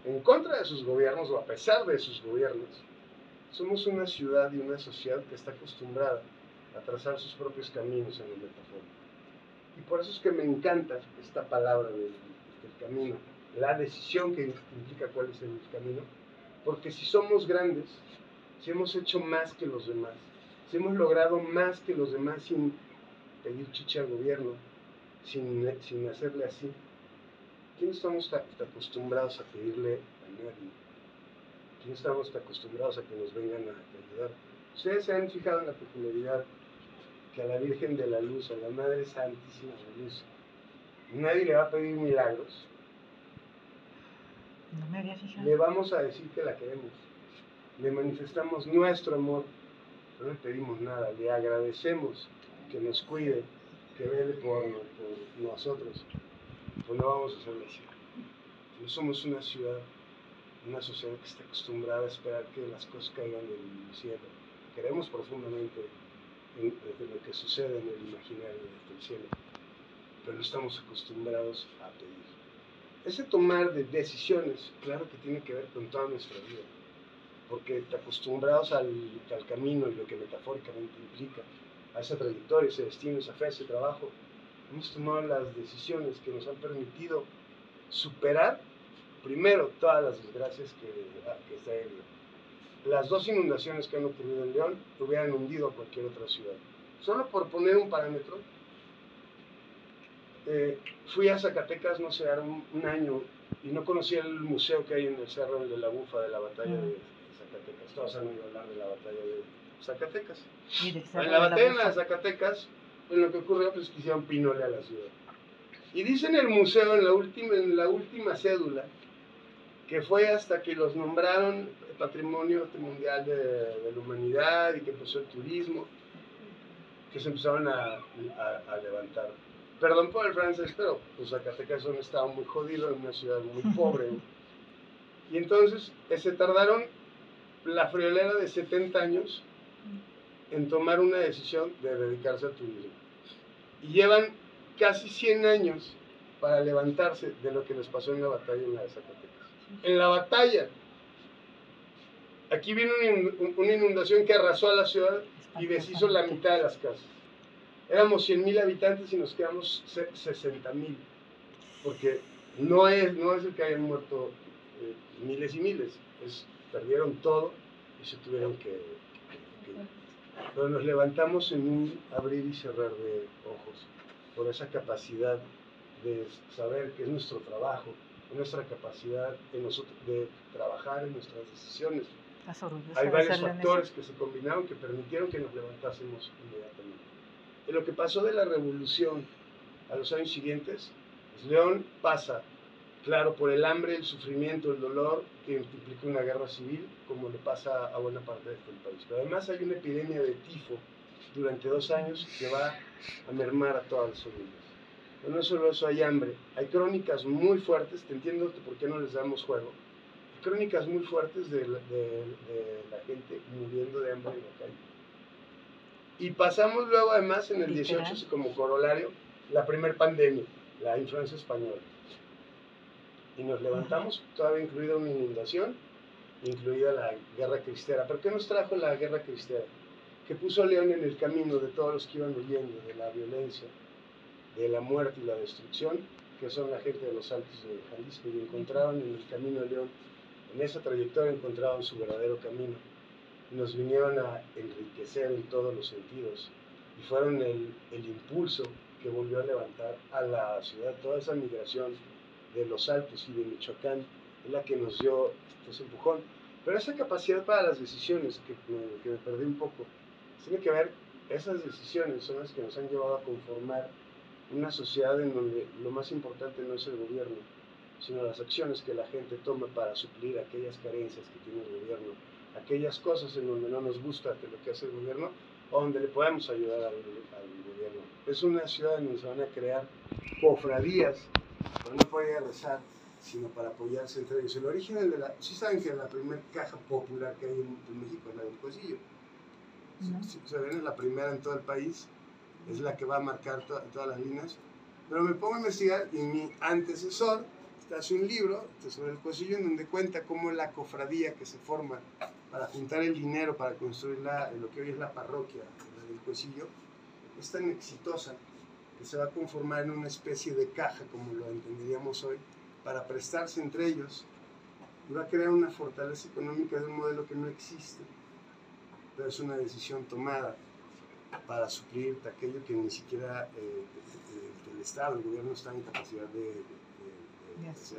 en contra de sus gobiernos o a pesar de sus gobiernos. Somos una ciudad y una sociedad que está acostumbrada a trazar sus propios caminos en lo metafórico. Y por eso es que me encanta esta palabra del camino, la decisión que implica cuál es el camino, porque si somos grandes, si hemos hecho más que los demás, si hemos logrado más que los demás sin pedir chicha al gobierno, sin hacerle así, ¿quién estamos acostumbrados a pedirle a nadie? ¿Quién estamos acostumbrados a que nos vengan a ayudar? Ustedes se han fijado en la peculiaridad que a la Virgen de la Luz, a la Madre Santísima de la Luz, nadie le va a pedir milagros. No me había fijado. Le vamos a decir que la queremos. Le manifestamos nuestro amor. No le pedimos nada. Le agradecemos que nos cuide, que vele por nosotros. Pues no vamos a hacerlo así. No somos una ciudad, una sociedad que está acostumbrada a esperar que las cosas caigan del cielo. Queremos profundamente lo que sucede en el imaginario del cielo, pero no estamos acostumbrados a pedir. Ese tomar de decisiones, claro que tiene que ver con toda nuestra vida, porque te acostumbrados al camino y lo que metafóricamente implica, a esa trayectoria, ese destino, esa fe, ese trabajo, hemos tomado las decisiones que nos han permitido superar primero todas las desgracias que está en León. Las 2 inundaciones que han ocurrido en León hubieran hundido a cualquier otra ciudad. Solo por poner un parámetro, fui a Zacatecas, no sé, era un año, y no conocía el museo que hay en el Cerro de la Bufa de la batalla de Zacatecas. Todos han oído hablar de la batalla de Zacatecas. En la batalla de Zacatecas, en lo que ocurrió, pues quisieron pinole a la ciudad. Y dice en el museo, en la última cédula, que fue hasta que los nombraron Patrimonio Mundial de la Humanidad y que empezó el turismo, que se empezaron a levantar. Perdón por el francés, pero pues Zacatecas es un estado muy jodido, en una ciudad muy pobre. Y entonces se tardaron la friolera de 70 años en tomar una decisión de dedicarse al turismo. Y llevan casi 100 años para levantarse de lo que les pasó en la batalla en la de Zacatecas. En la batalla, aquí vino una inundación que arrasó a la ciudad y deshizo la mitad de las casas. Éramos 100,000 habitantes y nos quedamos 60,000, porque no es el que hayan muerto miles y miles, perdieron todo y se tuvieron que pero nos levantamos en un abrir y cerrar de ojos, por esa capacidad de saber que es nuestro trabajo, nuestra capacidad de trabajar en nuestras decisiones. Hay varios factores que se combinaron que permitieron que nos levantásemos inmediatamente. En lo que pasó de la revolución a los años siguientes, pues León pasa, claro, por el hambre, el sufrimiento, el dolor que implica una guerra civil, como le pasa a buena parte de este país. Pero además hay una epidemia de tifo durante 2 años que va a mermar a todas las familias. Pero no solo eso, hay hambre, hay crónicas muy fuertes, te entiendo por qué no les damos juego, hay crónicas muy fuertes de la gente muriendo de hambre en la calle. Y pasamos luego además en el 18 como corolario la primer pandemia, la influenza española. Y nos levantamos, todavía incluida una inundación, incluida la guerra cristera. ¿Pero qué nos trajo la guerra cristera? Que puso a León en el camino de todos los que iban huyendo de la violencia, de la muerte y la destrucción, que son la gente de los Altos de Jalisco, y encontraron en el camino de León, en esa trayectoria encontraron su verdadero camino. Y nos vinieron a enriquecer en todos los sentidos. Y fueron el impulso que volvió a levantar a la ciudad. Toda esa migración de los Altos y de Michoacán es la que nos dio ese empujón. Pero esa capacidad para las decisiones, que me perdí un poco, tiene que ver, esas decisiones son las que nos han llevado a conformar una sociedad en donde lo más importante no es el gobierno, sino las acciones que la gente toma para suplir aquellas carencias que tiene el gobierno aquellas cosas en donde no nos gusta de lo que hace el gobierno o donde le podemos ayudar al gobierno. Es una ciudad en donde se van a crear cofradías, pero no para ir a rezar, sino para apoyarse entre ellos. El origen de la... Sí saben que la primera caja popular que hay en México es la del Huesillo. No. Se ven, es la primera en todo el país, es la que va a marcar todas las líneas. Pero me pongo a investigar y mi antecesor hace un libro sobre el Huesillo en donde cuenta cómo la cofradía que se forma para juntar el dinero para construir lo que hoy es la parroquia del Huesillo es tan exitosa que se va a conformar en una especie de caja, como lo entenderíamos hoy, para prestarse entre ellos y va a crear una fortaleza económica de un modelo que no existe, pero es una decisión tomada para suplir aquello que ni siquiera el Estado, el gobierno está en capacidad de hacer.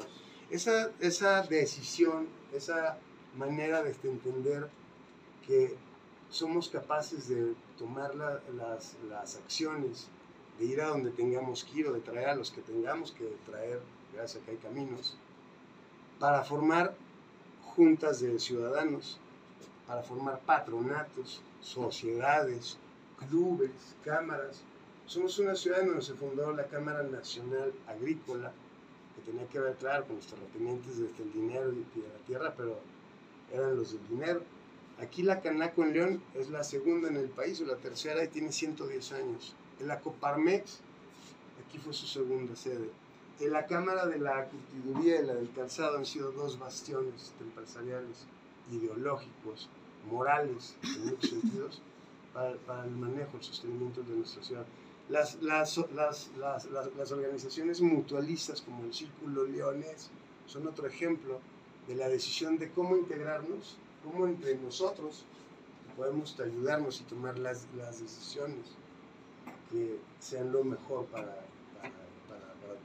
Esa decisión, esa manera de entender que somos capaces de tomar las acciones, de ir a donde tengamos que ir o de traer a los que tengamos que traer, gracias a que hay caminos, para formar juntas de ciudadanos, para formar patronatos, sociedades, clubes, cámaras. Somos una ciudad en donde se fundó la Cámara Nacional Agrícola, que tenía que ver, claro, con los terratenientes desde el dinero y de la tierra, pero eran los del dinero. Aquí la Canaco en León es la segunda en el país, o la tercera, y tiene 110 años. La Coparmex, aquí fue su segunda sede. En la Cámara de la Curtiduría y la del Calzado han sido dos bastiones empresariales, ideológicos, morales, en muchos sentidos, para el manejo, el sostenimiento de nuestra ciudad. Las organizaciones mutualistas como el Círculo Leonés son otro ejemplo de la decisión de cómo integrarnos, cómo entre nosotros podemos ayudarnos y tomar las decisiones que sean lo mejor para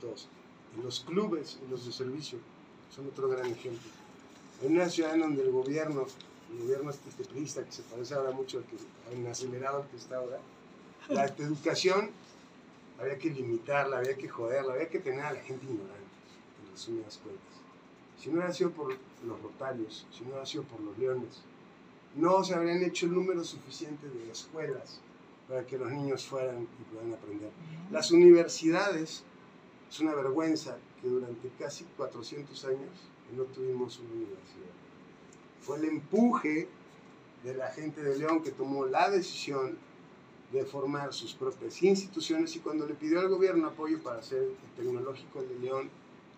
todos. Y los clubes y los de servicio son otro gran ejemplo. En una ciudad en donde el gobierno este priista, que se parece ahora mucho al acelerado que está ahora, la educación había que limitarla, había que joderla, había que tener a la gente ignorante, en resumidas cuentas. Si no hubiera sido por los Rotarios, si no hubiera sido por los Leones, no se habrían hecho el número suficiente de escuelas para que los niños fueran y pudieran aprender. Las universidades, es una vergüenza que durante casi 400 años no tuvimos una universidad. Fue el empuje de la gente de León que tomó la decisión de formar sus propias instituciones, y cuando le pidió al gobierno apoyo para hacer el tecnológico de León,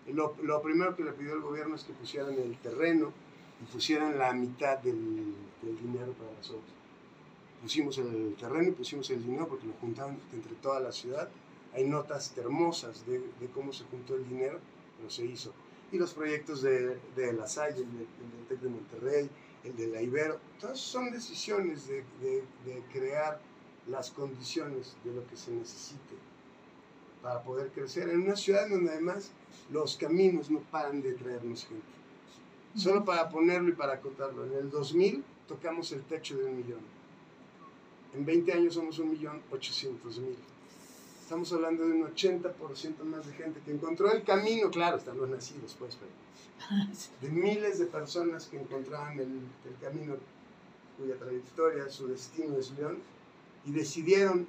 lo primero que le pidió al gobierno es que pusieran el terreno y pusieran la mitad del dinero para las obras. Pusimos el terreno y pusimos el dinero porque lo juntaron entre toda la ciudad. Hay notas hermosas de cómo se juntó el dinero, pero se hizo. Y los proyectos de La Salle, el del TEC de Monterrey, el de la Ibero, todas son decisiones de crear las condiciones de lo que se necesite para poder crecer en una ciudad donde además los caminos no paran de traernos gente. Solo para ponerlo y para acotarlo, en el 2000 tocamos el techo de 1 millón. En 20 años somos 1.800.000. Estamos hablando de un 80% más de gente que encontró el camino, claro, están los nacidos, pues, pero de miles de personas que encontraban el camino cuya trayectoria, su destino es León, y decidieron,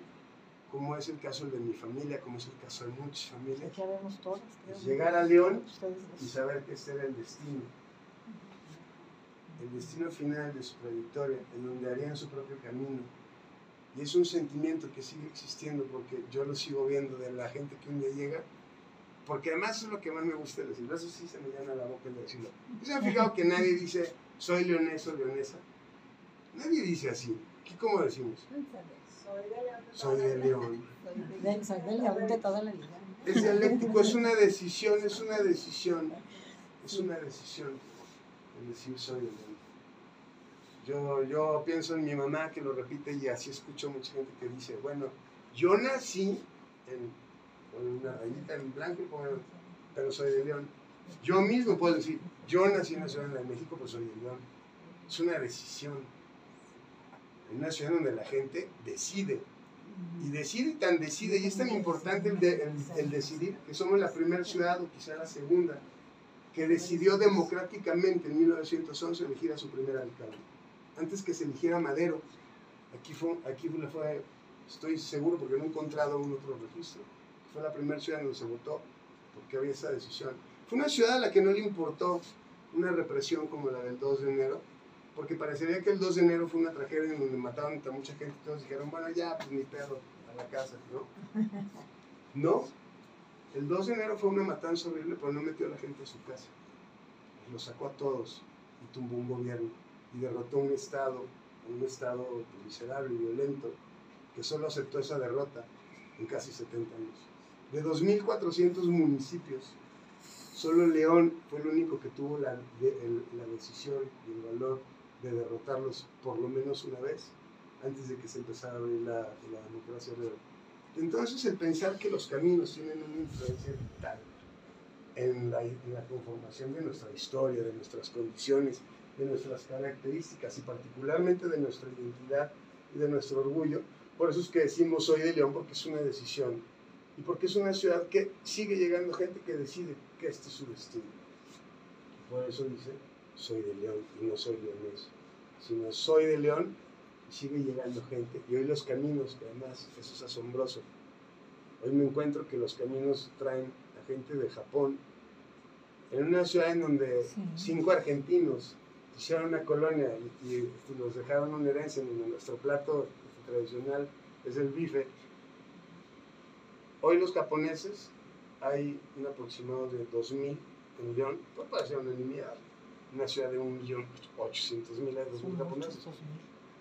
como es el caso de mi familia, como es el caso de muchas familias, llegar a León y saber que este era el destino final de su trayectoria, en donde harían su propio camino. Y es un sentimiento que sigue existiendo, porque yo lo sigo viendo de la gente que un día llega, porque además es lo que más me gusta decirlo. Eso sí se me llena la boca de decirlo. ¿Se han fijado que nadie dice soy leonés o leonesa? Nadie dice así. ¿Cómo decimos? Soy de León. Soy de León de toda la vida. Es dialéctico, es una decisión, el decir soy de León. Yo pienso en mi mamá, que lo repite, y así escucho mucha gente que dice, bueno, yo nací con una rayita en blanco, pero soy de León. Yo mismo puedo decir, yo nací en la Ciudad de México, pero soy de León. Es una decisión. En una ciudad donde la gente decide. Y decide, y es tan importante el decidir, que somos la primera ciudad, o quizá la segunda, que decidió democráticamente en 1911 elegir a su primer alcalde. antes que se eligiera Madero. Aquí fue, estoy seguro porque no he encontrado un otro registro. Fue la primera ciudad donde se votó porque había esa decisión. Fue una ciudad a la que no le importó una represión como la del 2 de enero, porque parecería que el 2 de enero fue una tragedia en donde mataron a mucha gente y todos dijeron, bueno, ya, pues mi perro a la casa, ¿no? No, el 2 de enero fue una matanza horrible, pero no metió a la gente a su casa. Los sacó a todos y tumbó un gobierno y derrotó un estado miserable y violento que solo aceptó esa derrota en casi 70 años. De 2.400 municipios, solo León fue el único que tuvo la decisión y el valor de derrotarlos por lo menos una vez antes de que se empezara a abrir la democracia real. Entonces, el pensar que los caminos tienen una influencia vital en la conformación de nuestra historia, de nuestras condiciones, de nuestras características y particularmente de nuestra identidad y de nuestro orgullo. Por eso es que decimos soy de León, porque es una decisión y porque es una ciudad que sigue llegando gente que decide que este es su destino. Y por eso dice soy de León y no soy leonés, sino soy de León y sigue llegando gente. Y hoy los caminos, que además eso es asombroso, hoy me encuentro que los caminos traen a gente de Japón en una ciudad en donde 5 argentinos hicieron una colonia y nos dejaron una herencia en donde nuestro plato tradicional es el bife. Hoy los japoneses, hay un aproximado de 2.000 en León, puede parecer una nimiedad, una ciudad de 1.800.000, hay 2.000 japoneses.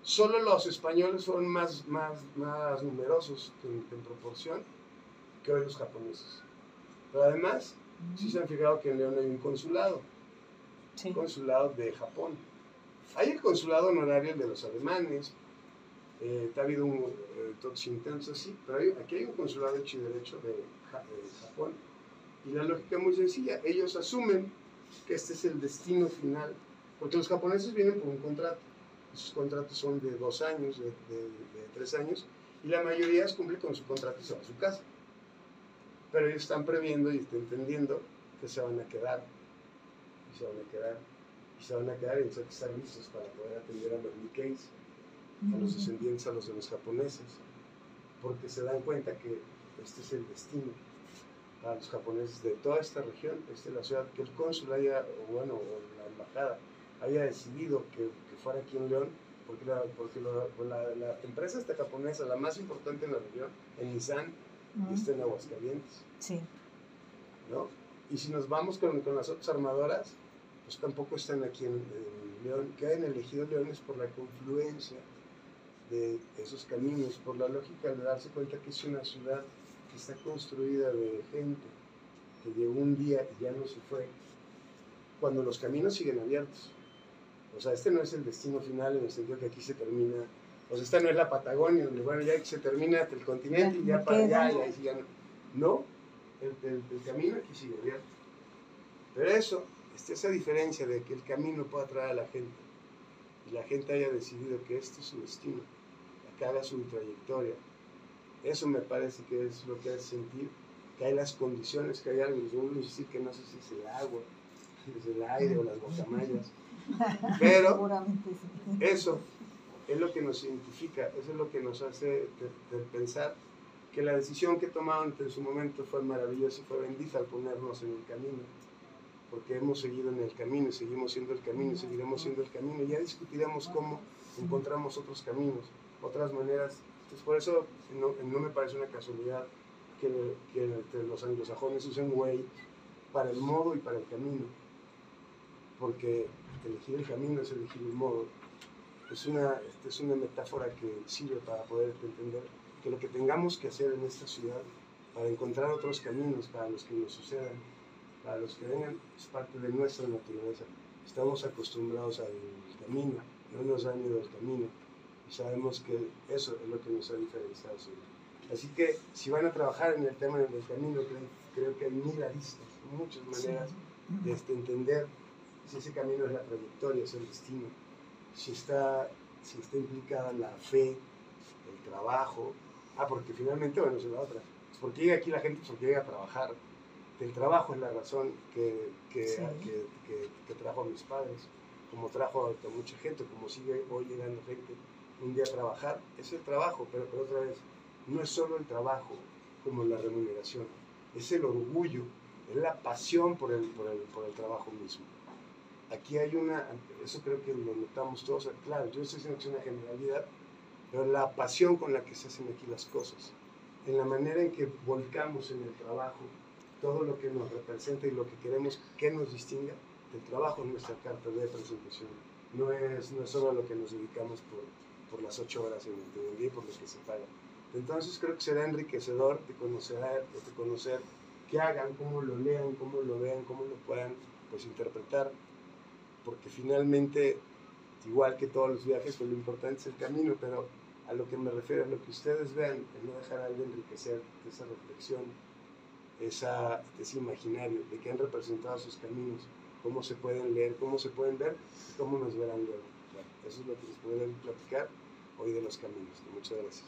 Solo los españoles fueron más numerosos en proporción que hoy los japoneses. Pero además, sí se han fijado que en León hay un consulado, un consulado de Japón. Hay el consulado honorario de los alemanes, ha habido un intenso así, pero aquí hay un consulado hecho y derecho de Japón. Y la lógica es muy sencilla, ellos asumen que este es el destino final, porque los japoneses vienen por un contrato, esos contratos son de 2 años, de 3 años, y la mayoría cumple con su contrato y se va a su casa. Pero ellos están previendo y están entendiendo que se van a quedar, y se van a quedar, y se van a quedar, y entonces hay que estar listos para poder atender a los Nikkeis, a los descendientes, a los de los japoneses, porque se dan cuenta que este es el destino para los japoneses de toda esta región. Esta es la ciudad que el cónsul haya, o la embajada haya decidido que fuera aquí en León, porque la empresa esta japonesa, la más importante en la región, en Nissan, y está en Aguascalientes. Sí. ¿No? Y si nos vamos con las otras armadoras, pues tampoco están aquí en León. Que hayan elegido León es por la confluencia de esos caminos, por la lógica de darse cuenta que es una ciudad que está construida de gente que llegó un día y ya no se fue, cuando los caminos siguen abiertos. O sea, este no es el destino final en el sentido que aquí se termina, o sea, esta no es la Patagonia, donde bueno, ya se termina hasta el continente y ya para allá, y ahí sí ya no. No, el camino aquí sigue abierto. Pero eso, esa diferencia de que el camino pueda atraer a la gente, y la gente haya decidido que este es su destino, que haga su trayectoria, eso me parece que es lo que hace sentir que hay las condiciones, que hay algo, yo voy a decir que no sé si es el agua, si es el aire o las guacamayas, pero eso es lo que nos identifica, eso es lo que nos hace de pensar que la decisión que tomaron en su momento fue maravillosa y fue bendita al ponernos en el camino, porque hemos seguido en el camino y seguimos siendo el camino y seguiremos siendo el camino, y ya discutiremos cómo encontramos otros caminos, otras maneras. Entonces, por eso no me parece una casualidad que los anglosajones usen way para el modo y para el camino, porque elegir el camino es elegir el modo. Es una metáfora que sirve para poder entender que lo que tengamos que hacer en esta ciudad para encontrar otros caminos para los que nos sucedan, para los que vengan, es parte de nuestra naturaleza. Estamos acostumbrados al camino, no nos da miedo el camino, y sabemos que eso es lo que nos ha diferenciado. Así que si van a trabajar en el tema del camino, creo que hay 1000 aristas, muchas maneras de entender si ese camino es la trayectoria, es el destino, si está implicada la fe, el trabajo. Porque finalmente, bueno, es la otra. Porque llega aquí la gente, porque llega a trabajar. El trabajo es la razón que trajo a mis padres. como trajo a mucha gente, como sigue hoy llegando gente un día a trabajar, es el trabajo, pero otra vez, no es solo el trabajo como la remuneración, es el orgullo, es la pasión por el trabajo mismo. Aquí hay eso creo que lo notamos todos, claro, yo estoy diciendo que es una generalidad, pero la pasión con la que se hacen aquí las cosas, en la manera en que volcamos en el trabajo todo lo que nos representa y lo que queremos que nos distinga. El trabajo es nuestra carta de presentación, no es solo lo que nos dedicamos por las 8 horas en el día y por lo que se paga. Entonces creo que será enriquecedor de conocer qué hagan, cómo lo lean, cómo lo vean, cómo lo puedan pues interpretar, porque finalmente, igual que todos los viajes, pues lo importante es el camino, pero a lo que me refiero, a lo que ustedes vean, el no dejar de enriquecer esa reflexión, ese imaginario de que han representado sus caminos, cómo se pueden leer, cómo se pueden ver y cómo nos verán luego. Bueno, eso es lo que les pueden platicar hoy de los caminos. Muchas gracias.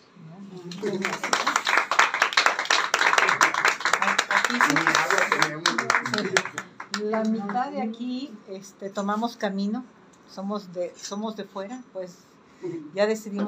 La mitad de aquí tomamos camino, somos de fuera, pues ya decidimos